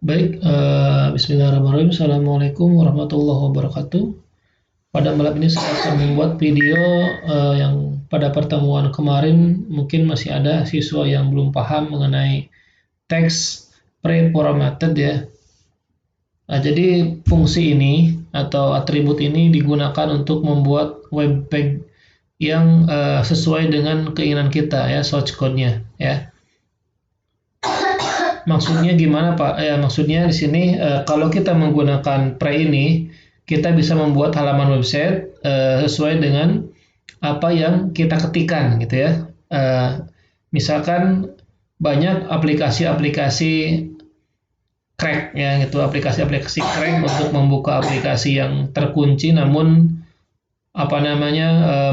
Baik, bismillahirrahmanirrahim. Assalamualaikum warahmatullahi wabarakatuh. Pada malam ini saya akan membuat video yang pada pertemuan kemarin mungkin masih ada siswa yang belum paham mengenai teks pre-formatted ya. Nah, jadi fungsi ini atau atribut ini digunakan untuk membuat web page yang sesuai dengan keinginan kita ya, source code-nya ya. Maksudnya gimana Pak? Maksudnya di sini kalau kita menggunakan pre ini, kita bisa membuat halaman website sesuai dengan apa yang kita ketikkan gitu ya. Misalkan banyak aplikasi-aplikasi crack ya gitu, aplikasi-aplikasi crack untuk membuka aplikasi yang terkunci, namun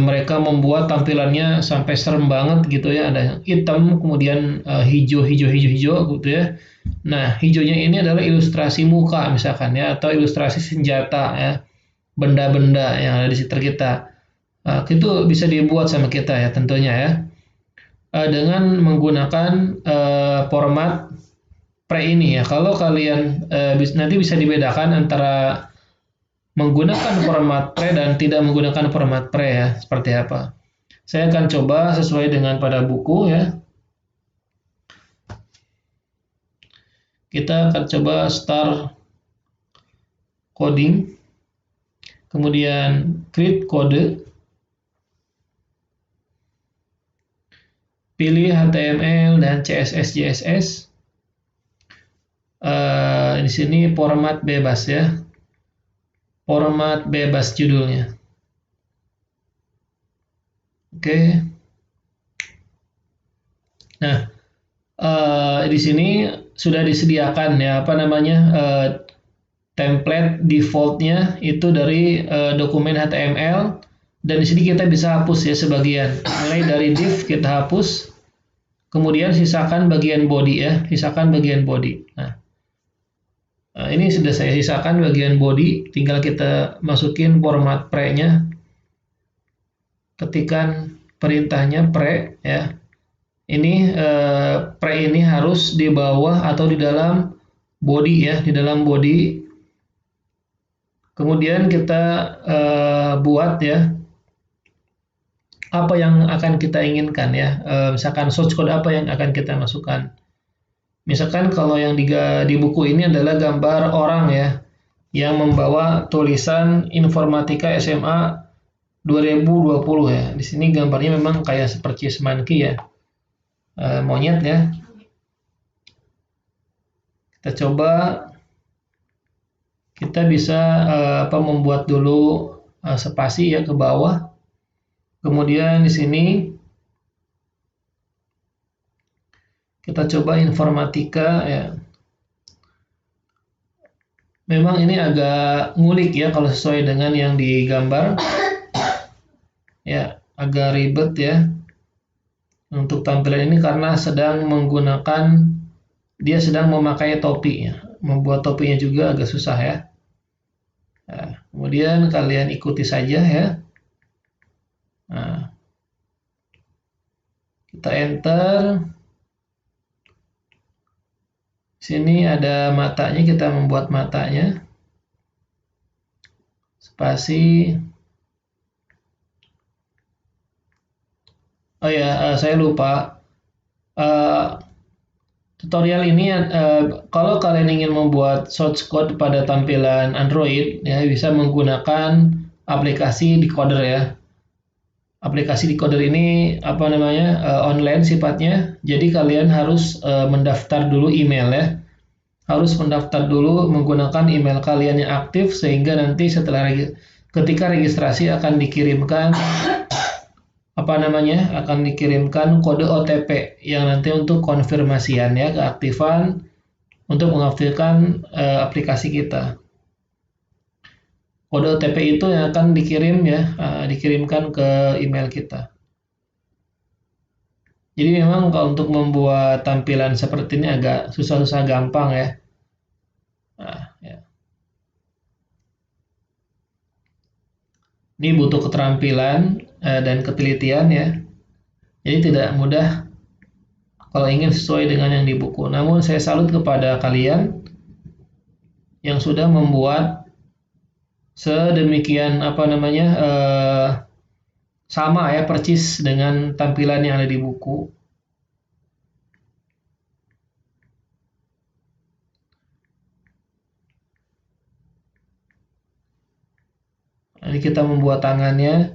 mereka membuat tampilannya sampai serem banget gitu ya, ada yang hitam kemudian hijau gitu ya. Nah, hijaunya ini adalah ilustrasi muka misalkan ya, atau ilustrasi senjata ya, benda-benda yang ada di sekitar kita. Itu bisa dibuat sama kita ya tentunya ya, dengan menggunakan format pre ini ya. Kalau kalian nanti bisa dibedakan antara menggunakan format pre dan tidak menggunakan format pre ya, seperti apa. Saya akan coba sesuai dengan pada buku ya. Kita akan coba start coding, kemudian create kode, pilih HTML dan CSS JSS. Di sini format bebas ya, format bebas judulnya. Oke. Nah, di sini sudah disediakan ya template defaultnya itu dari dokumen HTML, dan di sini kita bisa hapus ya sebagian. Mulai dari div kita hapus, kemudian sisakan bagian body ya, sisakan bagian body. Nah, ini sudah saya sisakan bagian body, tinggal kita masukin format pre-nya. Ketikkan perintahnya pre ya. Ini pre ini harus di bawah atau di dalam body ya, di dalam body. Kemudian kita buat ya apa yang akan kita inginkan ya. Misalkan source code apa yang akan kita masukkan. Misalkan kalau yang di buku ini adalah gambar orang ya, yang membawa tulisan Informatika SMA 2020 ya. Di sini gambarnya memang kayak seperti monkey ya, monyet ya. Kita coba, kita bisa membuat dulu spasi ya ke bawah. Kemudian di sini kita coba Informatika ya. Memang ini agak ngulik ya kalau sesuai dengan yang digambar. Ya, agak ribet ya untuk tampilan ini karena dia sedang memakai topi ya. Membuat topinya juga agak susah ya. Nah, kemudian kalian ikuti saja ya. Nah, kita enter. Sini ada matanya, kita membuat matanya. Spasi. Oh ya, saya lupa. Tutorial ini kalau kalian ingin membuat source code pada tampilan Android ya, bisa menggunakan aplikasi decoder ya. Aplikasi decoder ini online sifatnya. Jadi kalian harus mendaftar dulu email ya. Harus mendaftar dulu menggunakan email kalian yang aktif, sehingga nanti ketika registrasi akan dikirimkan kode OTP yang nanti untuk konfirmasian ya, keaktifan untuk mengaktifkan aplikasi kita. Kode OTP itu yang akan dikirimkan ke email kita. Jadi memang kalau untuk membuat tampilan seperti ini agak susah-susah gampang ya. Nah, ya. Ini butuh keterampilan dan ketelitian ya. Jadi tidak mudah kalau ingin sesuai dengan yang di buku. Namun saya salut kepada kalian yang sudah membuat sedemikian sama ya persis dengan tampilan yang ada di buku. Jadi kita membuat tangannya.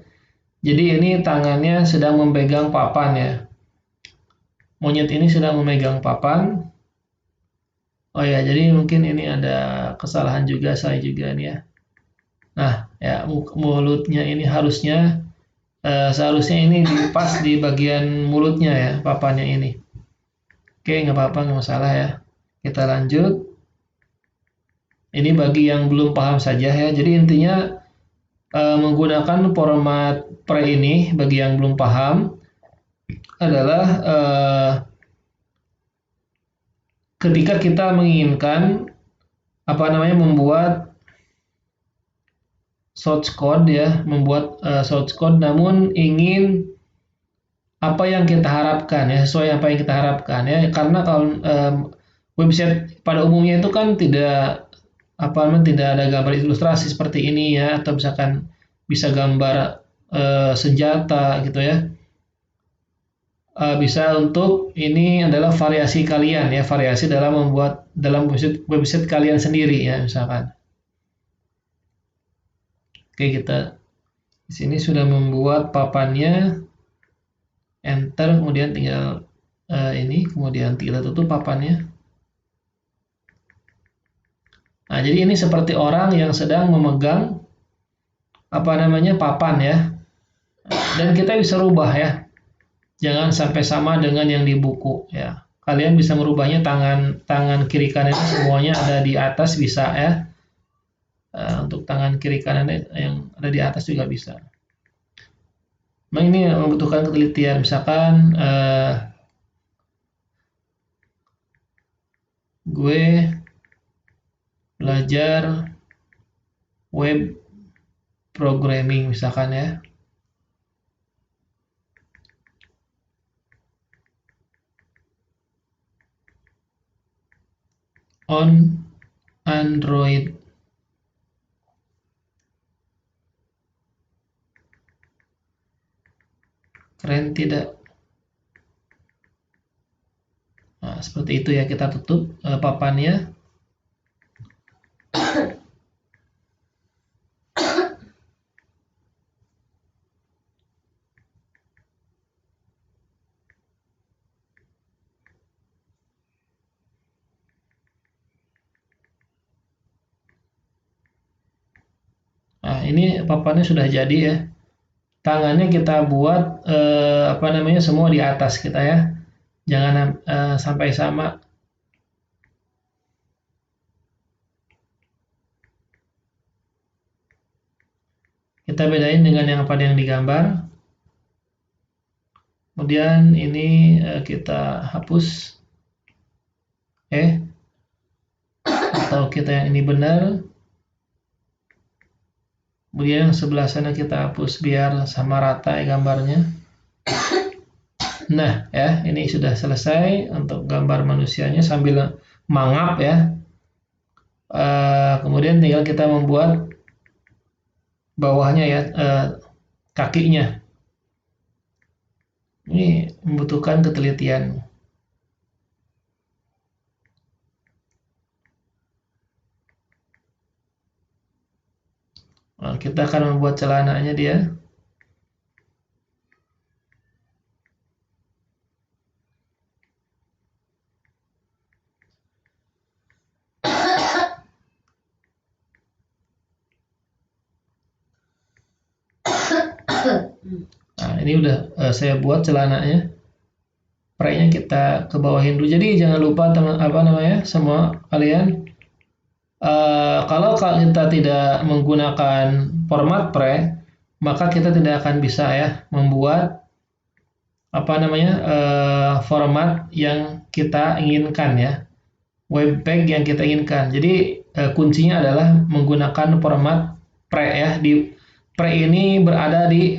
Jadi ini tangannya sedang memegang papan ya. Monyet ini sedang memegang papan. Oh ya, jadi mungkin ini ada kesalahan juga saya juga nih ya. Nah, ya mulutnya ini seharusnya ini pas di bagian mulutnya ya, papannya ini. Oke, nggak apa-apa, nggak masalah ya. Kita lanjut. Ini bagi yang belum paham saja ya. Jadi intinya menggunakan format pre ini bagi yang belum paham adalah ketika kita menginginkan membuat source code ya, source code namun ingin apa yang kita harapkan ya, sesuai apa yang kita harapkan ya. Karena kalau website pada umumnya itu kan tidak ada gambar ilustrasi seperti ini ya, atau misalkan bisa gambar senjata gitu ya. Bisa untuk ini adalah variasi kalian ya, variasi dalam membuat dalam website kalian sendiri ya misalkan. Oke, kita di sini sudah membuat papannya, enter, kemudian tinggal kemudian kita tutup papannya. Nah, jadi ini seperti orang yang sedang memegang papan ya. Dan kita bisa rubah ya. Jangan sampai sama dengan yang di buku ya. Kalian bisa merubahnya tangan kiri kanan semuanya ada di atas bisa ya. Untuk tangan kiri kanan yang ada di atas juga bisa. Memang ini membutuhkan ketelitian. Misalkan gue belajar web programming misalkan ya. On Android. Keren tidak? Nah, seperti itu ya, kita tutup papannya. Nah, ini papannya sudah jadi ya. Tangannya kita buat semua di atas kita ya. Jangan sampai sama. Kita bedain dengan yang digambar. Kemudian ini kita hapus. Atau kita yang ini benar. Kemudian yang sebelah sana kita hapus biar sama rata ya gambarnya. Nah ya, ini sudah selesai untuk gambar manusianya sambil mangap ya. Kemudian tinggal kita membuat bawahnya ya, kakinya. Ini membutuhkan ketelitian. Nah, kita akan membuat celananya dia. Nah, ini udah saya buat celananya. Pre-nya kita ke bawahin dulu. Jadi jangan lupa semua kalian. Kalau kita tidak menggunakan format pre, maka kita tidak akan bisa ya membuat format yang kita inginkan ya, web page yang kita inginkan. Jadi kuncinya adalah menggunakan format pre ya. Di pre ini berada di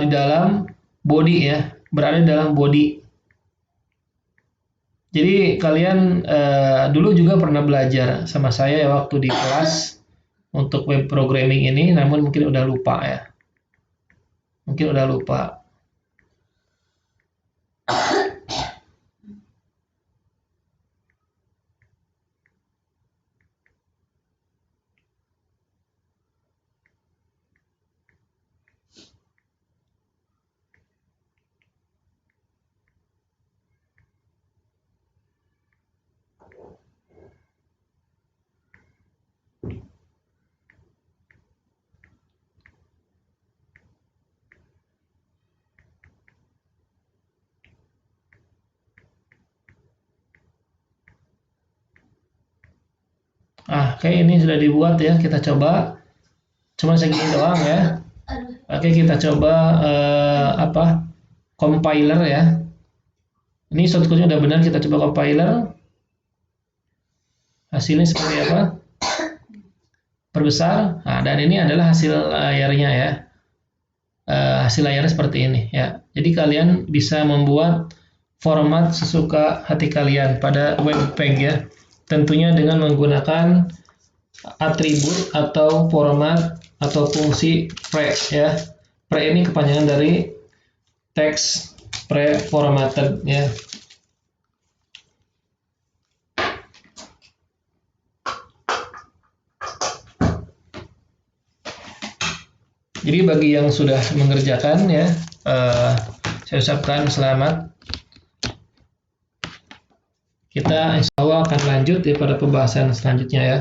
dalam body ya, berada di dalam body. Jadi kalian dulu juga pernah belajar sama saya ya waktu di kelas untuk web programming ini, namun mungkin udah lupa ya. Mungkin udah lupa. Kayak ini sudah dibuat ya. Kita coba. Cuma segini doang ya. Oke, kita coba compiler ya. Ini shortcutnya udah benar, kita coba compiler. Hasilnya seperti apa? Perbesar. Nah, dan ini adalah hasil layarnya ya. Hasil layarnya seperti ini ya. Jadi kalian bisa membuat format sesuka hati kalian pada webpack ya. Tentunya dengan menggunakan atribut atau format atau fungsi pre ya. Pre ini kepanjangan dari text pre-formatted ya. Jadi bagi yang sudah mengerjakan ya, saya ucapkan selamat. Kita insya Allah akan lanjut ya pada pembahasan selanjutnya ya.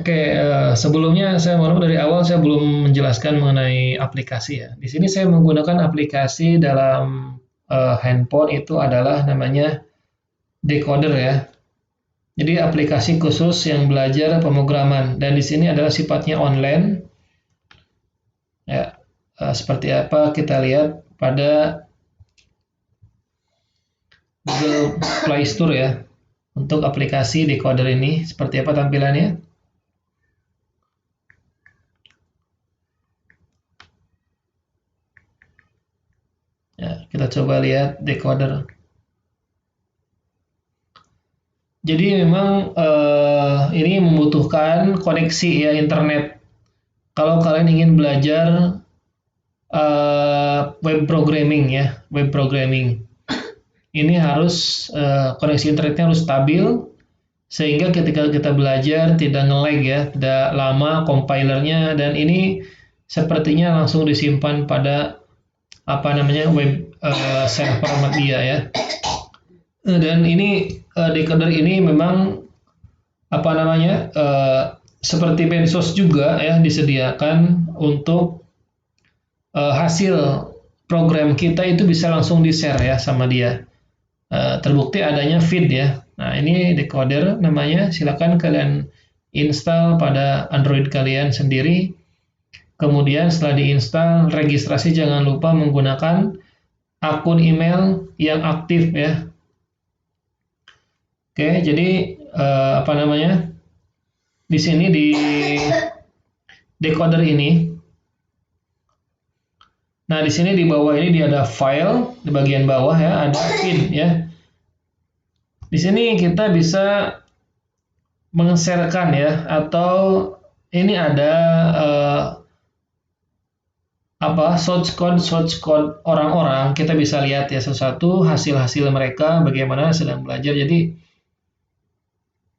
Oke, sebelumnya saya mohon dari awal saya belum menjelaskan mengenai aplikasi ya. Di sini saya menggunakan aplikasi dalam handphone itu adalah namanya Decoder ya. Jadi aplikasi khusus yang belajar pemrograman dan di sini adalah sifatnya online. Ya, seperti apa kita lihat pada Google Play Store ya. Untuk aplikasi Decoder ini seperti apa tampilannya? Ya, kita coba lihat Decoder. Jadi memang ini membutuhkan koneksi ya internet. Kalau kalian ingin belajar web programming ya, web programming, ini harus koneksi internetnya harus stabil sehingga ketika kita belajar tidak nge-lag ya, tidak lama compilernya dan ini sepertinya langsung disimpan pada web server dia ya. Dan ini decoder ini memang seperti Bensos juga ya disediakan untuk hasil program kita itu bisa langsung di-share ya sama dia. Terbukti adanya feed ya. Nah, ini decoder namanya, silakan kalian install pada Android kalian sendiri. Kemudian setelah diinstal, registrasi jangan lupa menggunakan akun email yang aktif ya. Oke, jadi di sini di decoder ini. Nah, di sini di bawah ini dia ada file, di bagian bawah ya ada feed ya. Di sini kita bisa meng-sharekan ya atau ini ada source code orang-orang, kita bisa lihat ya satu-satu hasil-hasil mereka bagaimana sedang belajar. Jadi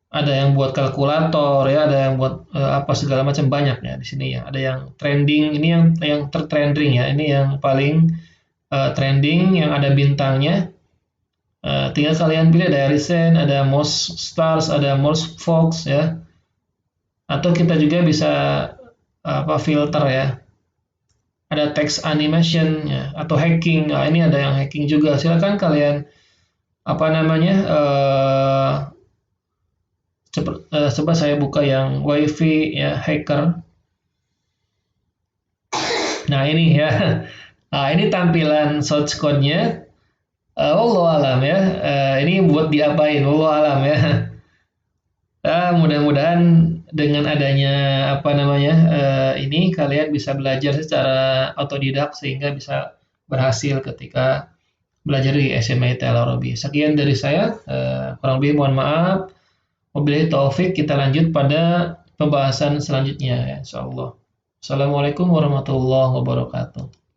ada yang buat kalkulator ya, ada yang buat segala macam banyak ya di sini ya. Ada yang trending, ini yang tertrending ya. Ini yang paling trending yang ada bintangnya. Tinggal kalian pilih ada recent, ada most stars, ada most fox ya. Atau kita juga bisa filter ya. Ada text animation ya atau hacking. Nah, ini ada yang hacking juga. Silakan kalian coba saya buka yang wifi ya hacker. Nah ini ya, ini tampilan source code-nya. Wallahu alam ya, ini buat diapain? Wallahu alam ya. Mudah-mudahan dengan adanya ini kalian bisa belajar secara otodidak sehingga bisa berhasil ketika belajar di SMA IT Al Arabi. Sekian dari saya, kurang lebih mohon maaf. Wabillahi taufik, kita lanjut pada pembahasan selanjutnya ya, insyaallah. Assalamualaikum warahmatullahi wabarakatuh.